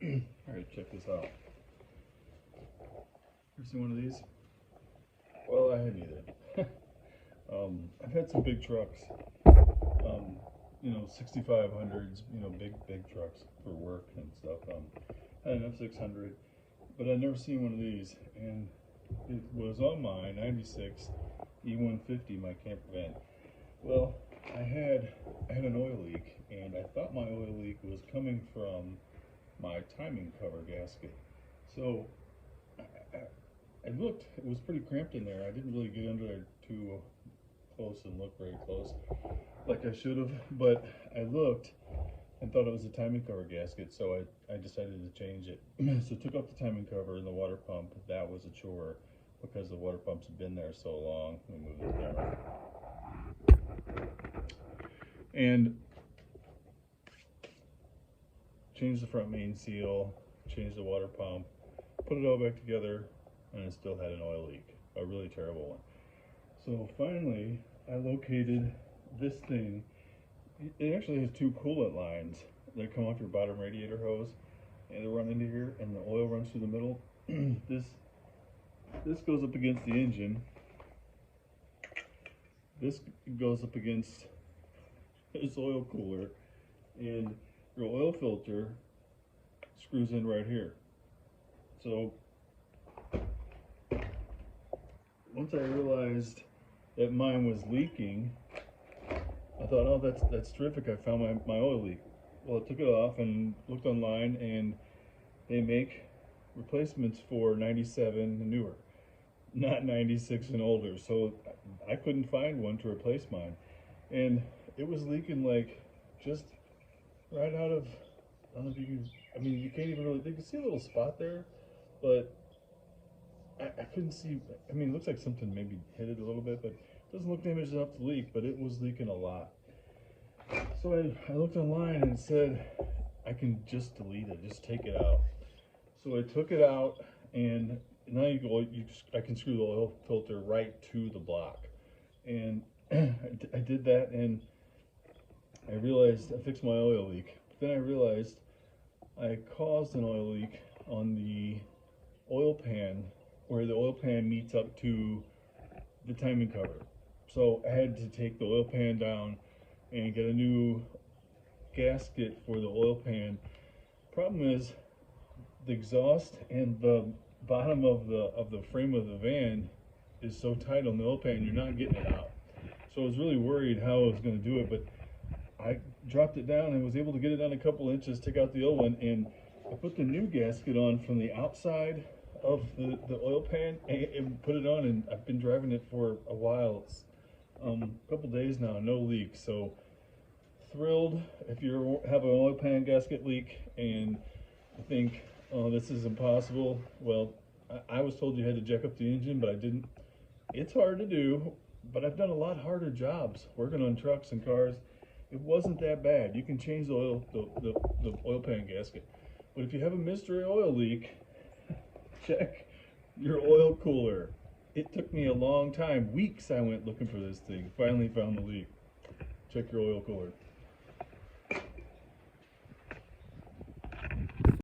Alright, check this out. Ever seen one of these? Well, I hadn't either. I've had some big trucks, 6500s, big trucks for work and stuff. I had an F600, but I'd never seen one of these, and it was on my 96 E150, my camper van. Well, I had an oil leak, and I thought my oil leak was coming from my timing cover gasket. So I looked, it was pretty cramped in there. I didn't really get under there too close and look very close like I should have, but I looked and thought it was a timing cover gasket, so I decided to change it. So took off the timing cover and the water pump. That was a chore because the water pumps had been there so long. Let me move this camera. And changed the front main seal, changed the water pump, put it all back together, and it still had an oil leak, a really terrible one. So finally, I located this thing. It actually has two coolant lines that come off your bottom radiator hose, and they run into here, and the oil runs through the middle. This goes up against the engine. This goes up against this oil cooler, and your oil filter screws in right here. So once I realized that mine was leaking, I thought, oh, that's terrific. I found my oil leak. Well, I took it off and looked online, and they make replacements for 97 and newer, not 96 and older. So I couldn't find one to replace mine, and it was leaking like just right out of, I don't know if you can, I mean, you can't even really, you can see a little spot there, but I couldn't see. I mean, it looks like something maybe hit it a little bit, but it doesn't look damaged enough to leak, but it was leaking a lot. So I looked online and it said I can just delete it, just take it out. So I took it out, and now I can screw the oil filter right to the block. And I did that, and I realized I fixed my oil leak. But then I realized I caused an oil leak on the oil pan, where the oil pan meets up to the timing cover. So I had to take the oil pan down and get a new gasket for the oil pan. Problem is, the exhaust and the bottom of the frame of the van is so tight on the oil pan, you're not getting it out. So I was really worried how I was going to do it, but I dropped it down and was able to get it down a couple inches, take out the old one, and I put the new gasket on from the outside of the oil pan and put it on, and I've been driving it for a while. It's a couple days now, no leak. So thrilled. If you have an oil pan gasket leak and you think, oh, this is impossible, well, I was told you had to jack up the engine, but I didn't. It's hard to do, but I've done a lot harder jobs working on trucks and cars. It wasn't that bad. You can change the oil pan gasket. But if you have a mystery oil leak, check your oil cooler. It took me a long time, weeks I went looking for this thing. Finally found the leak. Check your oil cooler.